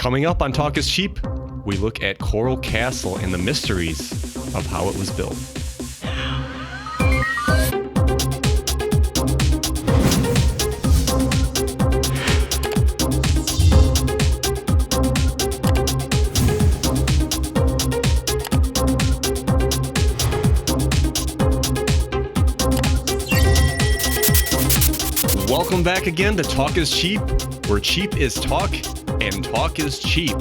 Coming up on Talk is Cheap, we look at Coral Castle and the mysteries of how it was built. Welcome back again to Talk is Cheap, where cheap is talk and talk is cheap.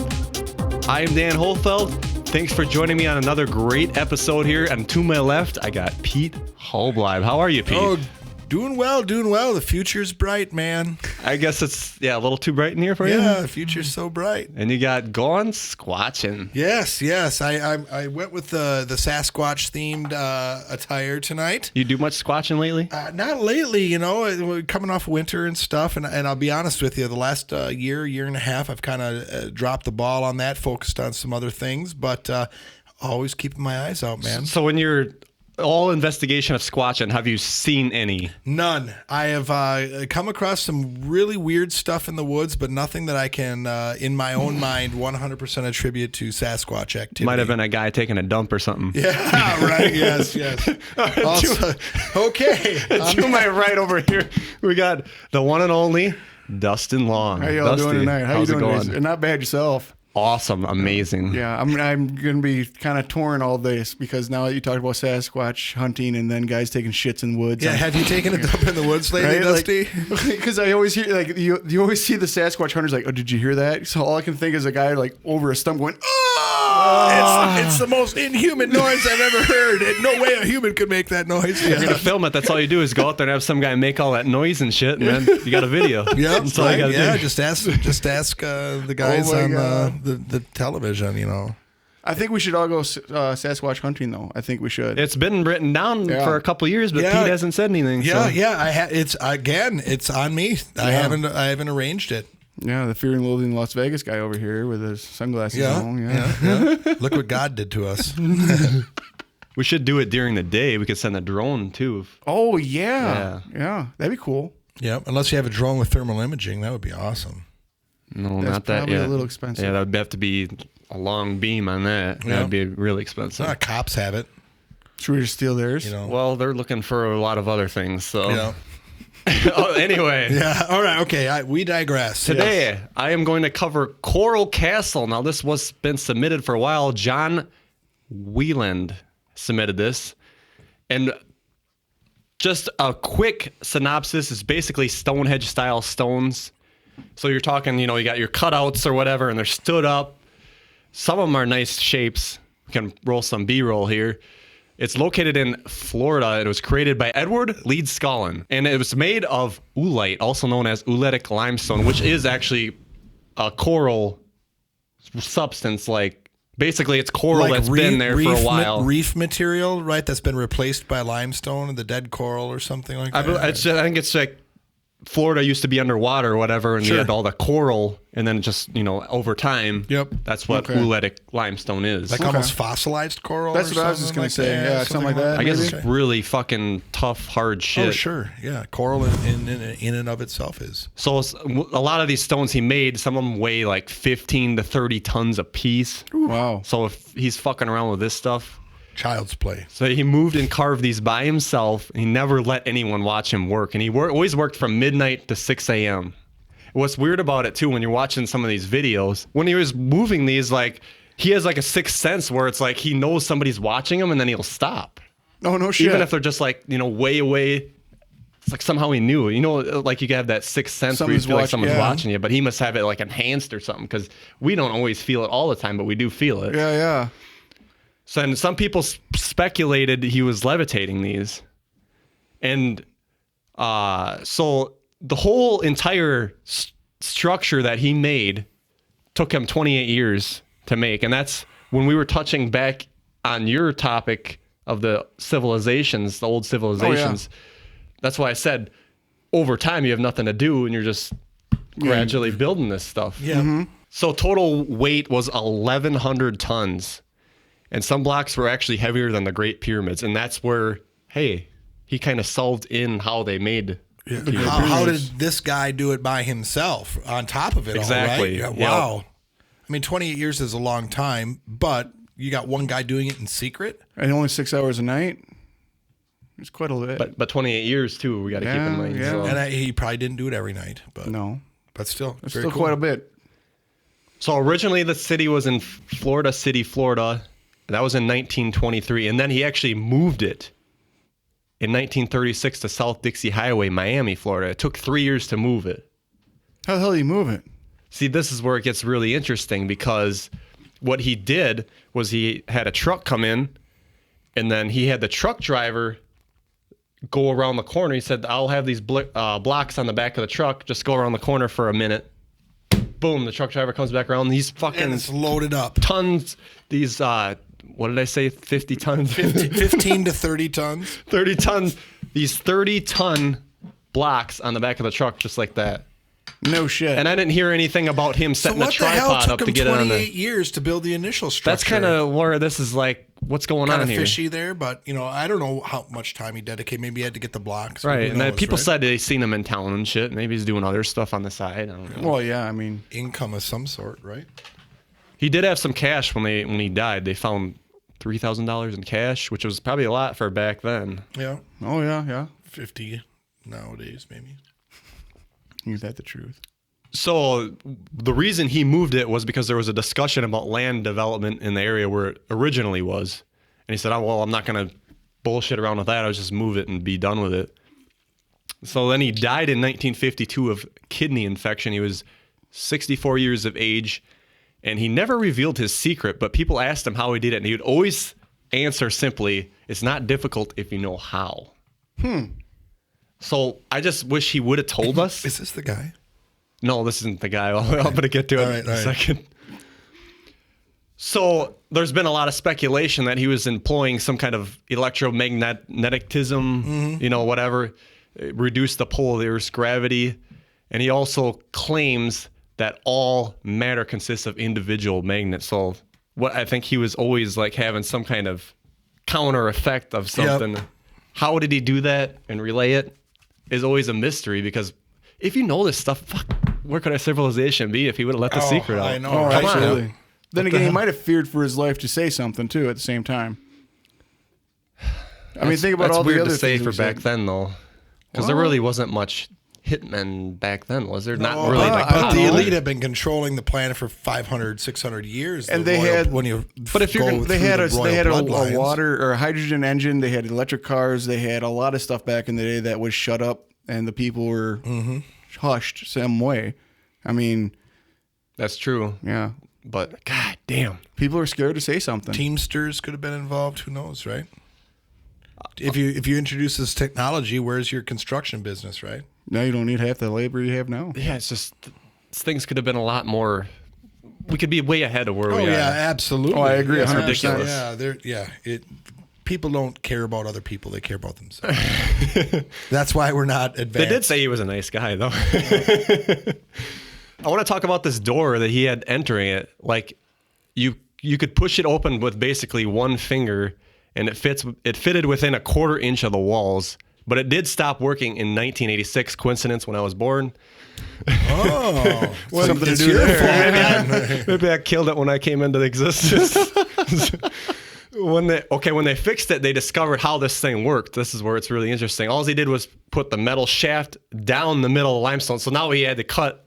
I am Dan Hohlfeld. Thanks for joining me on another great episode here. And to my left, I got Pete Halbleib. How are you, Pete? Oh, doing well. The future's bright, man. I guess it's, a little too bright in here for you? Yeah, the future's so bright. And you got Gone Squatching. Yes. I went with the Sasquatch-themed attire tonight. You do much squatching lately? Not lately, we're coming off winter and stuff. And I'll be honest with you, the last year and a half, I've kind of dropped the ball on that, focused on some other things. But always keeping my eyes out, man. So when you're all investigation of squatching, have you seen any? None. I have come across some really weird stuff in the woods, but nothing that I can, in my own mind, 100% attribute to Sasquatch activity. Might have been a guy taking a dump or something. Yeah, right. Yes. Also, okay. To my right over here, we got the one and only Dustin Long. How y'all doing tonight? How's you doing? it going? Not bad yourself. Awesome, amazing. Yeah, I'm going to be kind of torn all this because now that you talked about Sasquatch hunting and then guys taking shits in woods. Yeah, have you taken a dump in the woods lately, right? Dusty? Because I always hear, like, you always see the Sasquatch hunters like, oh, did you hear that? So all I can think is a guy like over a stump going, It's the most inhuman noise I've ever heard. And no way a human could make that noise. You're gonna film it. That's all you do is go out there and have some guy make all that noise and shit, and then you got a video. Yep, that's all you gotta do. Just ask the guys on the television. I think we should all go Sasquatch hunting, though. I think we should. It's been written down for a couple of years, but Pete hasn't said anything. It's on me. I haven't arranged it. Yeah, the Fear and Loathing Las Vegas guy over here with his sunglasses on. Yeah. Look what God did to us. We should do it during the day. We could send a drone, too. Oh, yeah. That'd be cool. Yeah, unless you have a drone with thermal imaging. That would be awesome. No, That's not that probably yet. a little expensive. Yeah, that would have to be a long beam on that. That would be really expensive. Cops have it. Should we just steal theirs? Well, they're looking for a lot of other things, so... Yeah. Anyway. Yeah. All right. Okay. We digress. Today, I am going to cover Coral Castle. Now, this was been submitted for a while. John Wieland submitted this. And just a quick synopsis is basically Stonehenge-style stones. So you're talking, you got your cutouts or whatever, and they're stood up. Some of them are nice shapes. We can roll some B-roll here. It's located in Florida. It was created by Edward Leedskalnin, and it was made of oolite, also known as oolitic limestone, which is actually a coral substance. Like, basically, it's coral that's been there for a while. Reef material, right? That's been replaced by limestone, the dead coral or something like that. I think it's like Florida used to be underwater or whatever, and you had all the coral, and then just, over time, that's what oolitic limestone is. Like almost fossilized coral. That's what I was just going to say. Yeah, something like that. I guess it's really fucking tough, hard shit. Oh, sure. Yeah, coral in and of itself is. So a lot of these stones he made, some of them weigh like 15 to 30 tons a piece. Wow. So if he's fucking around with this stuff... Child's play. So he moved and carved these by himself. He never let anyone watch him work. And he always worked from midnight to 6 a.m. What's weird about it, too, when you're watching some of these videos, when he was moving these, like, he has like a sixth sense where it's like he knows somebody's watching him and then he'll stop. Oh, no shit. Even if they're just like, way away. It's like somehow he knew. Like you can have that sixth sense where you feel like someone's watching you, but he must have it like enhanced or something because we don't always feel it all the time, but we do feel it. Yeah. So and some people speculated he was levitating these. And so the whole entire structure that he made took him 28 years to make. And that's when we were touching back on your topic of the civilizations, the old civilizations. Oh, yeah. That's why I said over time you have nothing to do and you're just gradually building this stuff. Yeah. Mm-hmm. So total weight was 1,100 tons. And some blocks were actually heavier than the Great Pyramids. And that's where, he kind of solved in how they made How did this guy do it by himself on top of it exactly. all, right? Yeah, wow. I mean, 28 years is a long time, but you got one guy doing it in secret. And only 6 hours a night. It's quite a bit. But 28 years too. We got to keep in mind. Yeah. So. And he probably didn't do it every night, but No. but still, It's very still cool. quite a bit. So originally the city was in Florida City, Florida. That was in 1923. And then he actually moved it in 1936 to South Dixie Highway, Miami, Florida. It took 3 years to move it. How the hell do you move it? See, this is where it gets really interesting because what he did was he had a truck come in and then he had the truck driver go around the corner. He said, I'll have these blocks on the back of the truck. Just go around the corner for a minute. Boom, the truck driver comes back around. These fucking And it's loaded up. tons, these, what did I say, 50 tons? 15 to 30 tons. 30 tons, these 30-ton blocks on the back of the truck, just like that. No shit. And I didn't hear anything about him So setting a what the hell tripod took up to him get it on 28 the... years to build the initial structure? That's kind of where this is like, what's going kind on of here? fishy there, but I don't know how much time he dedicated. Maybe he had to get the blocks. Right, Who and then knows, people right? said they seen him in town and shit. Maybe he's doing other stuff on the side. I don't know. Well, yeah, I mean, Income of some sort, right? He did have some cash when he died. They found $3,000 in cash, which was probably a lot for back then. Yeah, oh yeah. 50 nowadays, maybe. Is that the truth? So the reason he moved it was because there was a discussion about land development in the area where it originally was. And he said, oh, well, I'm not going to bullshit around with that. I'll just move it and be done with it. So then he died in 1952 of kidney infection. He was 64 years of age, and he never revealed his secret, but people asked him how he did it, and he would always answer simply, it's not difficult if you know how. So I just wish he would have told us. Is this the guy? No, this isn't the guy. I'm going to get to it in a second. So there's been a lot of speculation that he was employing some kind of electromagnetism, whatever, reduce the pull of the Earth's gravity. And he also claims that all matter consists of individual magnets. So what I think he was always like having some kind of counter effect of something. Yep. How did he do that and relay it is always a mystery, because if you know this stuff, fuck, where could our civilization be if he would have let the secret out? I know. Oh, right? absolutely. Then again, he might have feared for his life to say something too at the same time. I mean, think about That's all the weird other to say things for we back said. then, though, because there really wasn't much hitmen back then, was there? Not really. But, Like, but the know. elite have been controlling the planet for 500, 600 years. And The they royal- had- when you But if you're go gonna- They through had the a royal bloodlines. water or a hydrogen engine. They had electric cars. They had a lot of stuff back in the day that was shut up, and the people were hushed some way. I mean, that's true. yeah, But god damn, people are scared to say something. Teamsters could have been involved. Who knows, right? If you introduce this technology, where's your construction business, right? Now you don't need half the labor you have now. yeah, it's just things could have been a lot more. We could be way ahead of where we are. Absolutely. Oh, I agree, Yes, 100%. People don't care about other people; they care about themselves. That's why we're not advanced. They did say he was a nice guy, though. I want to talk about this door that he had entering it. Like, you could push it open with basically one finger, and it fitted within a quarter inch of the walls. But it did stop working in 1986. Coincidence when I was born. Oh, Something to it's do your there. fault. Maybe I killed it when I came into existence. When they fixed it, they discovered how this thing worked. This is where it's really interesting. All he did was put the metal shaft down the middle of limestone. So now he had to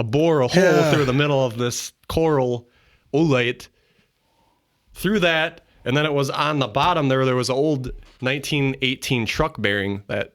bore a hole through the middle of this coral oolite. Through that, and then it was on the bottom there was an old 1918 truck bearing that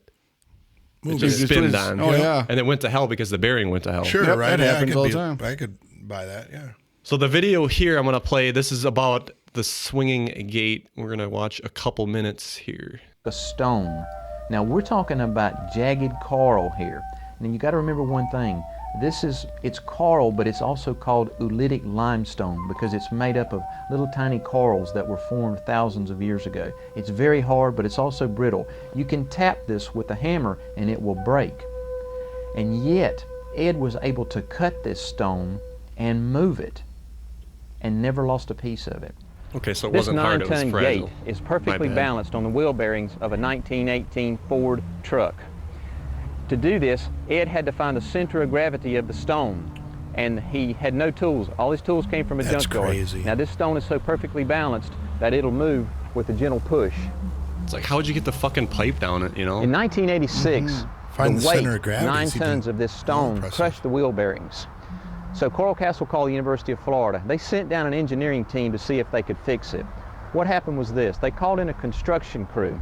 it just It spinned was- on. oh, yeah. And it went to hell because the bearing went to hell. Sure, Yep, right? that happens I could all the time. I could buy that. Yeah. So the video here I'm going to play, this is about the swinging gate. We're going to watch a couple minutes here. A stone. Now we're talking about jagged coral here. Now you got to remember one thing. It's coral, but it's also called oolitic limestone because it's made up of little tiny corals that were formed thousands of years ago. It's very hard, but it's also brittle. You can tap this with a hammer and it will break. And yet, Ed was able to cut this stone and move it and never lost a piece of it. Okay, so it This wasn't hard, it was 9-ton fragile. gate is My perfectly bad. balanced on the wheel bearings of a 1918 Ford truck. To do this, Ed had to find the center of gravity of the stone. and he had no tools. All his tools came from a That's junkyard. crazy. Now this stone is so perfectly balanced that it'll move with a gentle push. It's like, how'd you get the fucking pipe down it, you know? In 1986, Find the the weight, center of gravity, 9 see tons the- of this stone, impressive. crushed the wheel bearings. So Coral Castle called the University of Florida. They sent down an engineering team to see if they could fix it. What happened was this. They called in a construction crew.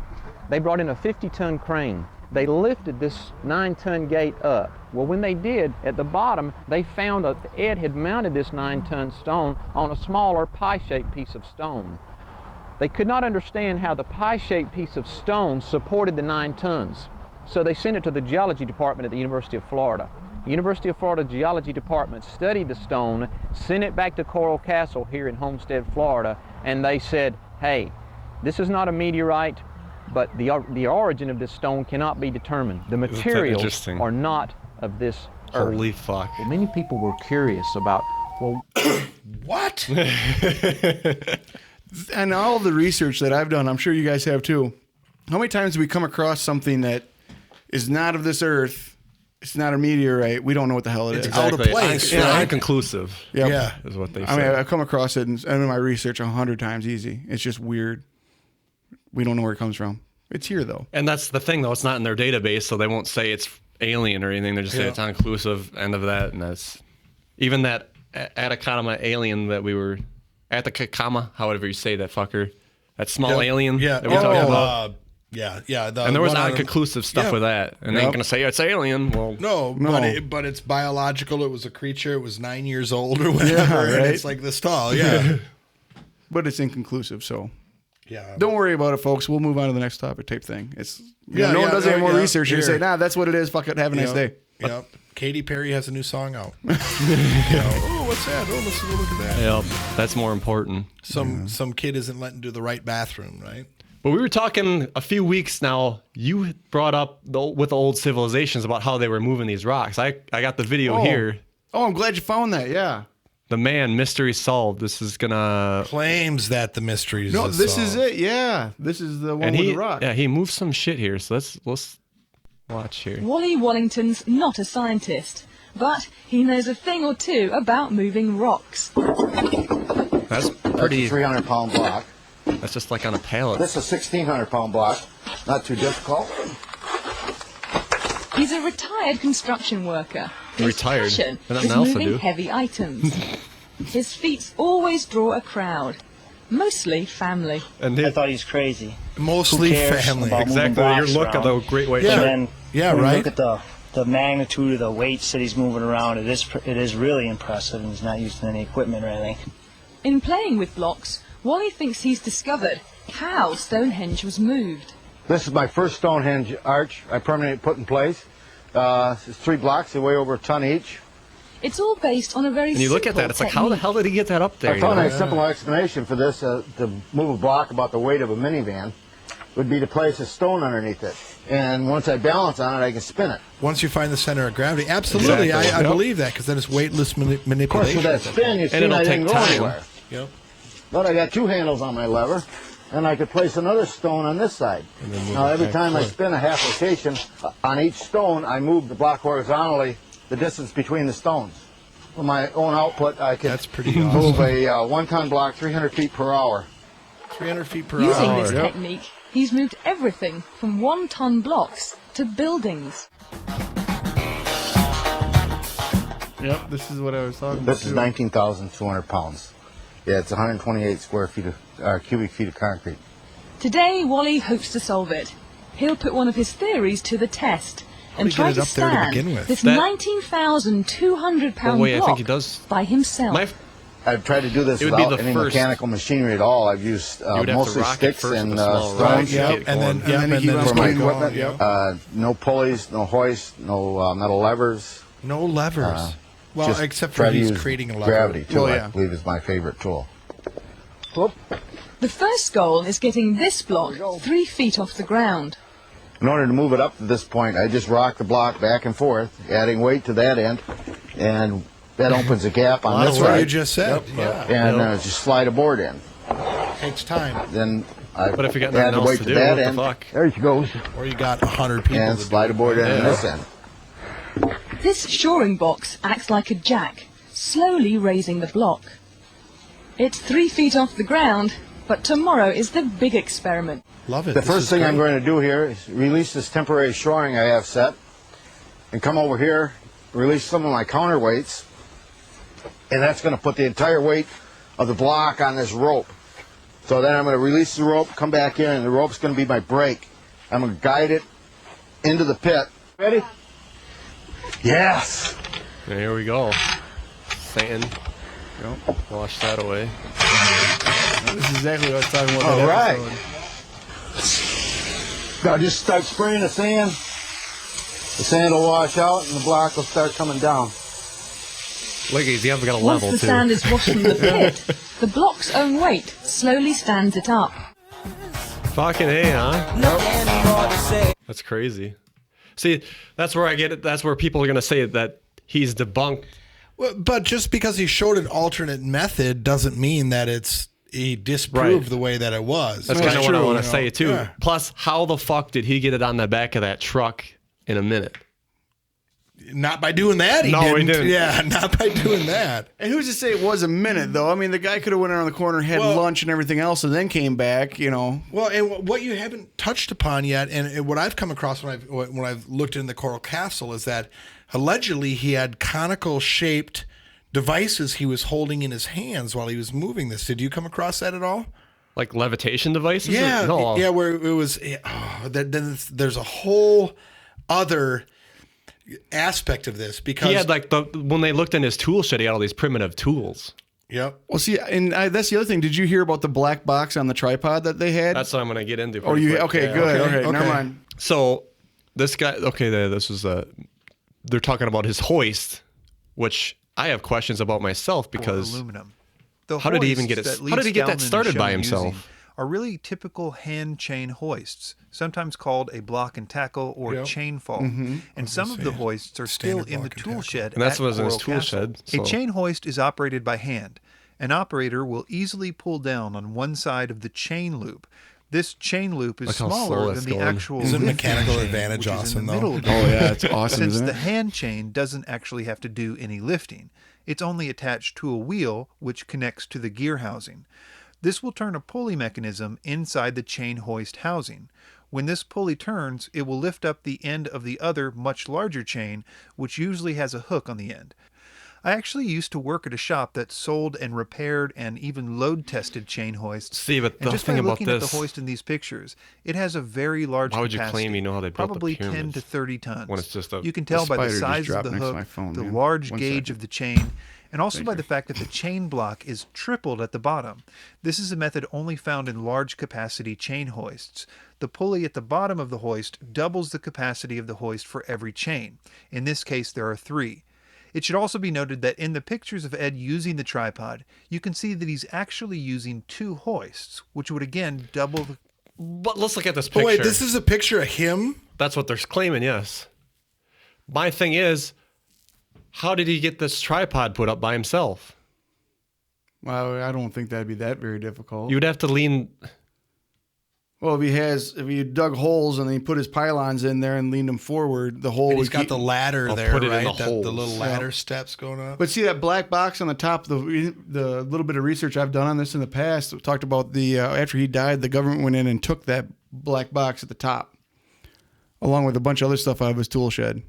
They brought in a 50-ton crane. They lifted this 9-ton gate up. Well, when they did, at the bottom, they found that Ed had mounted this 9-ton stone on a smaller pie-shaped piece of stone. They could not understand how the pie-shaped piece of stone supported the 9 tons. So they sent it to the geology department at the University of Florida. The University of Florida Geology Department studied the stone, sent it back to Coral Castle here in Homestead, Florida, and they said, hey, this is not a meteorite, but the origin of this stone cannot be determined. The materials interesting? are not of this earth. Holy fuck. Many people were curious about, well, What? And all the research that I've done, I'm sure you guys have too. How many times do we come across something that is not of this earth? It's not a meteorite. We don't know what the hell it is. out of place, Yeah, right? inconclusive Yep. Yeah. is what they I mean, say. I've come across it in my research 100 times easy. It's just weird. We don't know where it comes from. It's here though. And that's the thing, though. It's not in their database, so they won't say it's alien or anything. They just say Yeah. it's inclusive. End of that. And that's even that Atacama alien that we were Atacama, however you say that fucker, that small alien Yeah. that we were talking about. Yeah. And there was one on- inconclusive stuff Yeah. with that. And they ain't gonna say it's alien. Well, No, No. but it's biological. It was a creature. It was 9 years old or whatever. Yeah, And right. it's like this tall. Yeah. But it's inconclusive, so Yeah. don't worry about it, folks. We'll move on to the next topic type thing. It's Yeah, no one yeah, does any more yeah, research. You here. say, nah, that's what it is. Fuck it. Have a nice day. Yep. Katy Perry has a new song out. Oh, what's that? Oh, let's look at that. yeah, that's more important. Some kid isn't letting do the right bathroom, right? But we were talking a few weeks now. You brought up with the old civilizations about how they were moving these rocks. I got the video here. Oh, I'm glad you found that. Yeah. The man, mystery solved. This is gonna. Claims that the mysteries. No, this is it. Yeah. This is the one And with he, the rock. yeah, he moved some shit here. So let's watch here. Wally Wallington's not a scientist, but he knows a thing or two about moving rocks. That's That's a pretty. 300-pound block. That's just like on a pallet. This is a 1,600-pound block. Not too difficult. He's a retired construction worker. His Retired? passion Got is nothing else to moving do. heavy items. His feats always draw a crowd, mostly family. And I thought he's crazy. Mostly Who cares family. about moving exactly your blocks look of around? the great white Yeah. shark. And then Yeah, when you right. look at the magnitude of the weights that he's moving around, it is really impressive, and he's not using any equipment or anything. In playing with blocks, Wally thinks he's discovered how Stonehenge was moved. This is my first Stonehenge arch I permanently put in place. It's 3 blocks. They weigh over a ton each. It's all based on a very And you look at that, it's like, how the hell did he get that up there? I you found know? a simple explanation for this. To move a block about the weight of a minivan would be to place a stone underneath it. And once I balance on it, I can spin it. Once you find the center of gravity, absolutely, Exactly. I Yep. believe that because then it's weightless Of course, with manipulation. that spin, you see it'll I take didn't go time. anywhere. Yep. But I got 2 handles on my lever, and I could place another stone on this side. Now, every time I spin a half rotation on each stone, I move the block horizontally, the distance between the stones. For my own output, I can That's pretty move awesome. a 1-ton block 300 feet per hour. 300 feet per Using hour. this technique, he's moved everything from 1-ton blocks to buildings. Yep. This is what I was talking about. This is 19,200 pounds. Yeah, it's 128 cubic feet of concrete. Today, Wally hopes to solve it. He'll put one of his theories to the test do and you try get it to up there to stand begin with? this That- 19,200-pound Well, wait, I block think he does- by himself. My, I've tried to do this It would be without the any first- mechanical machinery at all. I've used you would have to mostly rock it sticks first and with a small rock. stones. Yeah. Yep. And then, And then he then keeps For my going, equipment, yep. no pulleys, no hoist, no metal levers. No levers. Well, Just except try for to he's use creating a lever. gravity tool. Well, I yeah. believe is my favorite tool. Whoop. The first goal is getting this block 3 feet off the ground. In order to move it up to this point, I just rock the block back and forth, adding weight to that end, and that opens a gap on That's this what side. you just said. Yeah. And just slide a board in. Takes time. Then I But if you got add nothing the else weight to to do, that what the end. fuck? There she goes. Or you got 100 people And to slide do a board in Yeah. on this end. This shoring box acts like a jack, slowly raising the block. It's 3 feet off the ground, but tomorrow is the big experiment. Love it. The This first is thing great. I'm going to do here is release this temporary shoring I have set and come over here, release some of my counterweights, and that's going to put the entire weight of the block on this rope. So then I'm going to release the rope, come back in, and the rope's going to be my brake. I'm going to guide it into the pit. Ready? Yes! And here we go. Sand. Wash that away. This is exactly what I was talking about. All that right. episode. Now just start spraying the sand. The sand will wash out and the block will start coming down. Look, he's got a Once level the too. sand is washed from the pit, the block's own weight slowly stands it up. Fucking A, huh? That's crazy. See, that's where I get it. That's where people are going to say that he's debunked. Well, but just because he showed an alternate method doesn't mean that he disproved Right. the way that it was. That's kind of what I want to say too. Yeah. Plus, how the fuck did he get it on the back of that truck in a minute? Not by doing that. No, he didn't. Yeah, not by doing that. And who's to say it was a minute, though? I mean, the guy could have went around the corner, had Well- lunch and everything else, and then came back, you know. Well, and what you haven't touched upon yet, and what I've come across when I've looked in the Coral Castle, is that allegedly he had conical shaped devices he was holding in his hands while he was moving this. Did you come across that at all? Like levitation devices? Yeah, No. yeah. Where it was, then there's a whole other aspect of this because He had like when they looked in his tool shed, he had all these primitive tools. Yep. Well, see, and that's the other thing. Did you hear about the black box on the tripod that they had? That's what I'm going to get into. Oh, pretty you quick. okay? Yeah. Good. Okay, Okay, never okay. mind. So this guy, okay, this was they're talking about his hoist, which I have questions about myself because aluminum. The how did he even hoists get it? that How did he get that Leedskalnin is started by shown himself? using Are really typical hand chain hoists, sometimes called a block and tackle or Yep. chain fall. Mm-hmm. And some of the hoists are still Standard in the block and tool tackle. shed. And that's at what was in his Coral tool Castle. shed, A so- chain hoist is operated by hand. An operator will easily pull down on one side of the chain loop. This chain loop is Look how slow smaller that's than the going. actual Isn't lifting mechanical chain, advantage which is awesome, in the though? middle of the Oh yeah, it's awesome, Since isn't the it? hand chain doesn't actually have to do any lifting, it's only attached to a wheel which connects to the gear housing. This will turn a pulley mechanism inside the chain hoist housing. When this pulley turns, it will lift up the end of the other, much larger chain, which usually has a hook on the end. I actually used to work at a shop that sold and repaired and even load tested chain hoists. See, but And the just thing by about looking at this- the hoist in these pictures, it has a very large Why would you capacity, claim you know how they built the probably 10 pyramids to 30 tons. when it's just a- you can tell by the spider just size of dropped the next to hook, my phone, the man. large One gauge second. of the chain, and also by the fact that the chain block is tripled at the bottom. This is a method only found in large capacity chain hoists. The pulley at the bottom of the hoist doubles the capacity of the hoist for every chain. In this case, there are 3. It should also be noted that in the pictures of Ed using the tripod, you can see that he's actually using 2 hoists, which would again double the... But let's look at this But picture. wait, this is a picture of him? That's what they're claiming, yes. My thing is, how did he get this tripod put up by himself? Well, I don't think that'd be that very difficult. You would have to lean. Well, if he dug holes and then he put his pylons in there and leaned them forward, the hole And would he's got keep- the ladder I'll there, put it in right? the The holes. little ladder steps going up. But see that black box on the top. The little bit of research I've done on this in the past talked about the after he died, the government went in and took that black box at the top, along with a bunch of other stuff out of his tool shed.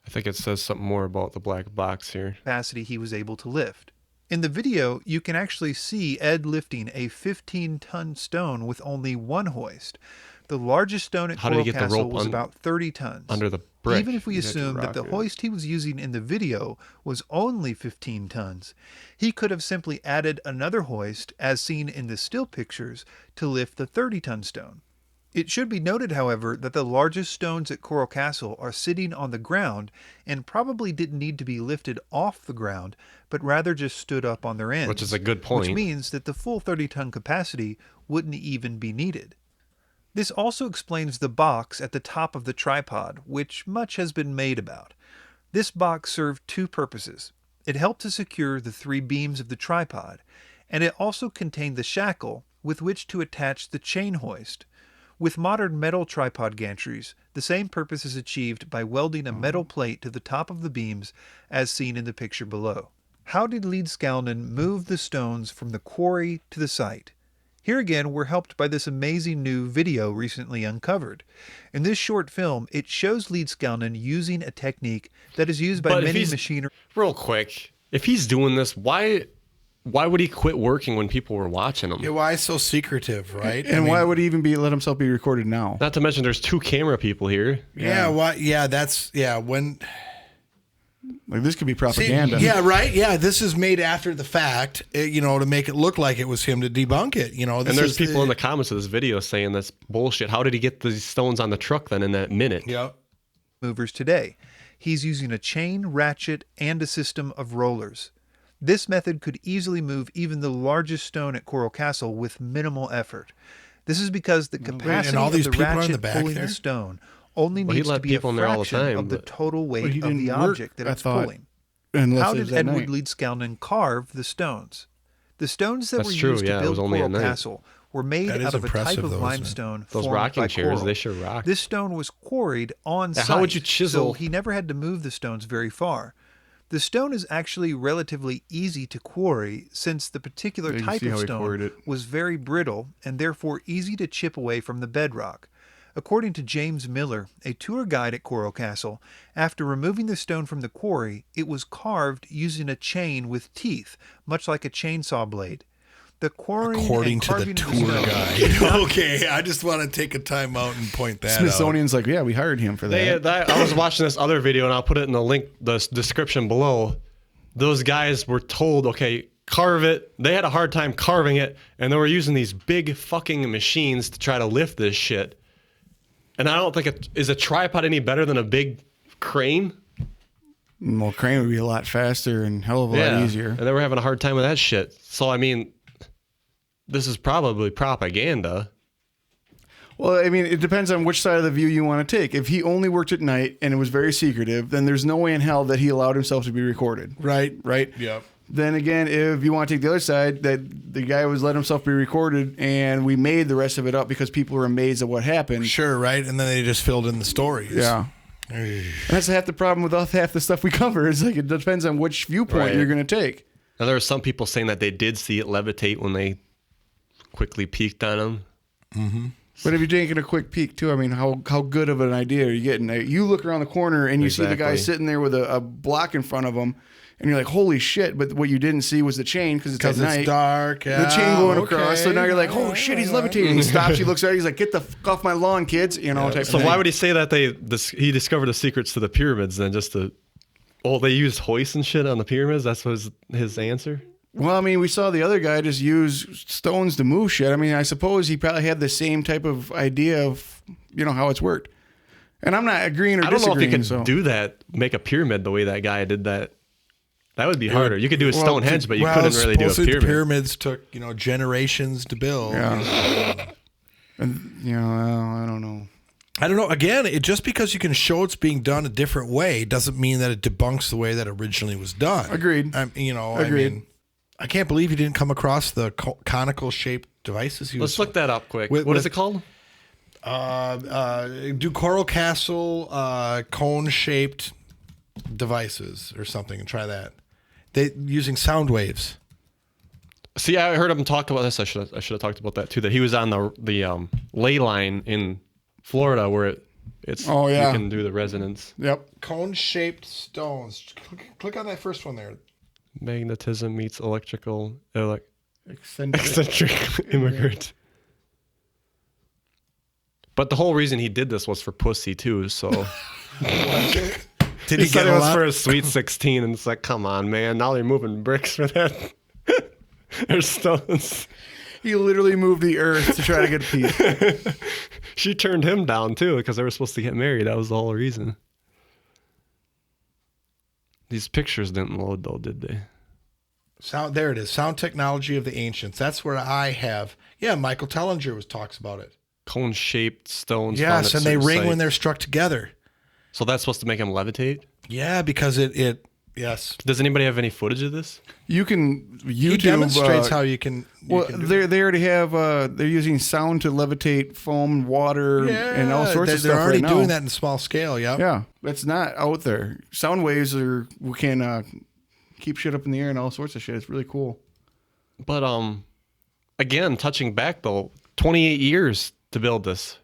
I think it says something more about the black box here. capacity he was able to lift. In the video, you can actually see Ed lifting a 15-ton stone with only one hoist. The largest stone at How did he Coral get the Castle rope was un- about 30 tons. under the brick? Even if we You'd have to assume that rock the it. hoist he was using in the video was only 15 tons, he could have simply added another hoist, as seen in the still pictures, to lift the 30-ton stone. It should be noted, however, that the largest stones at Coral Castle are sitting on the ground and probably didn't need to be lifted off the ground, but rather just stood up on their ends. Which is a good point. Which means that the full 30-ton capacity wouldn't even be needed. This also explains the box at the top of the tripod, which much has been made about. This box served 2 purposes. It helped to secure the 3 beams of the tripod, and it also contained the shackle with which to attach the chain hoist. With modern metal tripod gantries, the same purpose is achieved by welding a metal plate to the top of the beams as seen in the picture below. How did Leedskalnin move the stones from the quarry to the site? Here again, we're helped by this amazing new video recently uncovered. In this short film, it shows Leedskalnin using a technique that is used by many machinery. Real quick, if he's doing this, why would he quit working when people were watching him? Yeah, why so secretive, right? And why would he even let himself be recorded now? Not to mention there's 2 camera people here. Yeah, why? Yeah, when. Like, this could be propaganda. See, yeah, right. Yeah, this is made after the fact, to make it look like it was him to debunk it. And there's people in the comments of this video saying that's bullshit. How did he get these stones on the truck then in that minute? Yep. Movers today. He's using a chain, ratchet, and a system of rollers. This method could easily move even the largest stone at Coral Castle with minimal effort. This is because the capacity of the ratchet pulling the stone only needs to be a fraction of the total weight of the object that it's pulling. How did Edward Leedskalnin carve the stones? The stones that were used to build Coral Castle were made out of a type of limestone those formed rocking by chairs, coral. they sure rock. This stone was quarried on site, how would you chisel? so he never had to move the stones very far. The stone is actually relatively easy to quarry since the particular type of stone was very brittle and therefore easy to chip away from the bedrock. According to James Miller, a tour guide at Coral Castle, after removing the stone from the quarry, it was carved using a chain with teeth, much like a chainsaw blade. The quarrying According and to the carving tour of the guide. Okay, I just want to take a time out and point that Smithsonian's like, yeah, we hired him for that. I was watching this other video, and I'll put it in the description below. Those guys were told, okay, carve it. They had a hard time carving it, and they were using these big fucking machines to try to lift this shit. And I don't think is a tripod any better than a big crane? Well, crane would be a lot faster and hell of a lot easier. And they were having a hard time with that shit. So, I mean, this is probably propaganda. Well, I mean, it depends on which side of the view you want to take. If he only worked at night and it was very secretive, then there's no way in hell that he allowed himself to be recorded. Right. Yep. Then again, if you want to take the other side, that the guy was let himself be recorded and we made the rest of it up because people were amazed at what happened. Sure, right? And then they just filled in the stories. Yeah. And that's half the problem with half the stuff we cover. It's like it depends on which viewpoint you're going to take. Now, there were some people saying that they did see it levitate when they quickly peeked on him. Mm-hmm. But if you're taking a quick peek too, I mean, how good of an idea are you getting? You look around the corner and you see the guy sitting there with a block in front of him, and you're like, "Holy shit!" But what you didn't see was the chain because it's at night. It's dark. The chain going across. So now you're like, "Oh shit, he's levitating!" He stops. He looks at it. He's like, "Get the fuck off my lawn, kids!" So why would he say that he discovered the secrets to the pyramids then? They used hoists and shit on the pyramids. That's his answer. Well, I mean, we saw the other guy just use stones to move shit. I mean, I suppose he probably had the same type of idea of, how it's worked. And I'm not agreeing or disagreeing. I don't know if you could do that, make a pyramid the way that guy did that. That would be harder. You could do a Stonehenge, but you couldn't really do a pyramid. The pyramids took, generations to build. Yeah. And, I don't know. I don't know. Again, just because you can show it's being done a different way doesn't mean that it debunks the way that originally was done. Agreed. Agreed. I mean, I can't believe you didn't come across the conical shaped devices. Let's look that up quick. What is it called? Do Coral Castle cone shaped devices or something, and try that. They using sound waves. See, I heard him talk about this. I should have talked about that too. That he was on the ley line in Florida where it's you can do the resonance. Yep. Cone shaped stones. Click on that first one there. Magnetism meets eccentric immigrant. But the whole reason he did this was for pussy too. So did he said it was for a sweet 16, and it's like, come on, man! Now they're moving bricks for that. There's stones. He literally moved the earth to try to get peace. She turned him down too because they were supposed to get married. That was the whole reason. These pictures didn't load though, did they? There it is. Sound technology of the ancients. That's where I have. Yeah, Michael Tellinger talks about it. Cone-shaped stones. Yes, and they ring when they're struck together. So that's supposed to make them levitate? Yeah, because it Yes. Does anybody have any footage of this? You can YouTube. He demonstrates how you can. Well, they already have. They're using sound to levitate foam, water, and all sorts of stuff. They're already right doing now. that in small scale. Yeah. Yeah, that's not out there. Sound waves can keep shit up in the air and all sorts of shit. It's really cool. But again, touching back though, 28 years to build this.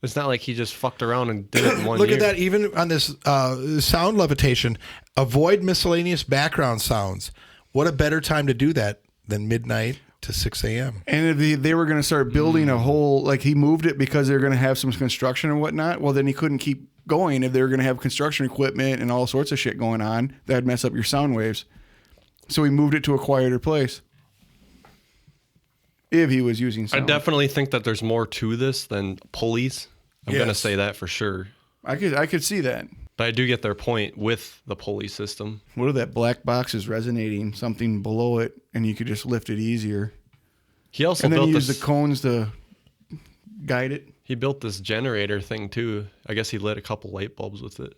It's not like he just fucked around and did it in 1 year. Look at that. Even on this sound levitation, avoid miscellaneous background sounds. What a better time to do that than midnight to 6 a.m. And if they were going to start building a whole, like he moved it because they're going to have some construction and whatnot. Well, then he couldn't keep going if they were going to have construction equipment and all sorts of shit going on. That'd mess up your sound waves. So he moved it to a quieter place. If he was using sound. I definitely think that there's more to this than pulleys. I'm going to say that for sure. I could see that. But I do get their point with the pulley system. What if that black box is resonating something below it and you could just lift it easier? He also and then built use this, the cones to guide it. He built this generator thing too. I guess he lit a couple light bulbs with it.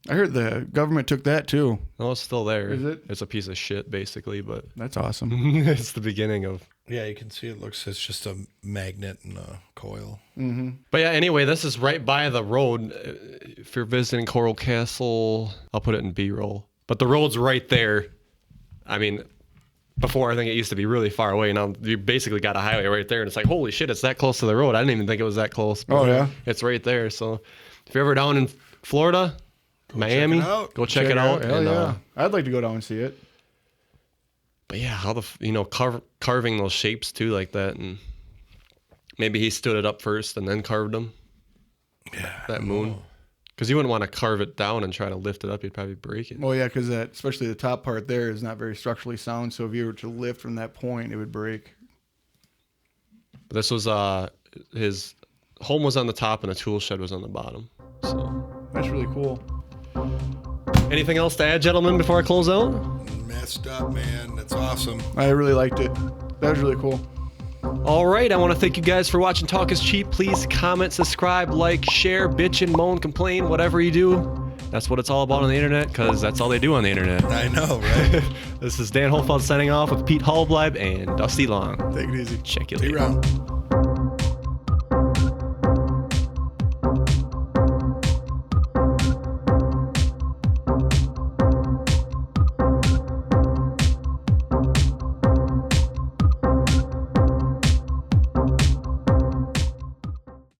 I heard the government took that too. No, it's still there. Is it? It's a piece of shit basically, but That's awesome. it's the beginning of. Yeah, you can see it's just a magnet and a coil. Mm-hmm. But yeah, anyway, this is right by the road. If you're visiting Coral Castle, I'll put it in B-roll. But the road's right there. I mean, before I think it used to be really far away. Now you basically got a highway right there, and it's like, holy shit, it's that close to the road. I didn't even think it was that close. But Oh, yeah? It's right there. So if you're ever down in Florida, Miami, go check it out. Hell And, yeah. I'd like to go down and see it. But yeah, how carving those shapes too like that, and maybe he stood it up first and then carved them. Yeah, that moon, because you wouldn't want to carve it down and try to lift it up. You'd probably break it. Well, yeah, because that, especially the top part there, is not very structurally sound. So if you were to lift from that point, it would break. But this was his home was on the top and the tool shed was on the bottom. So that's really cool. Anything else to add, gentlemen, before I close out? Messed up, man. That's awesome. I really liked it. That was really cool. All right, I want to thank you guys for watching Talk is Cheap. Please comment, subscribe, like, share, bitch and moan, complain, whatever you do. That's what it's all about on the internet, because that's all they do on the internet. I know, right? This is Dan Hohlfeld signing off with Pete Halbleib and Dusty Long. Take it easy. Check you See later. you around.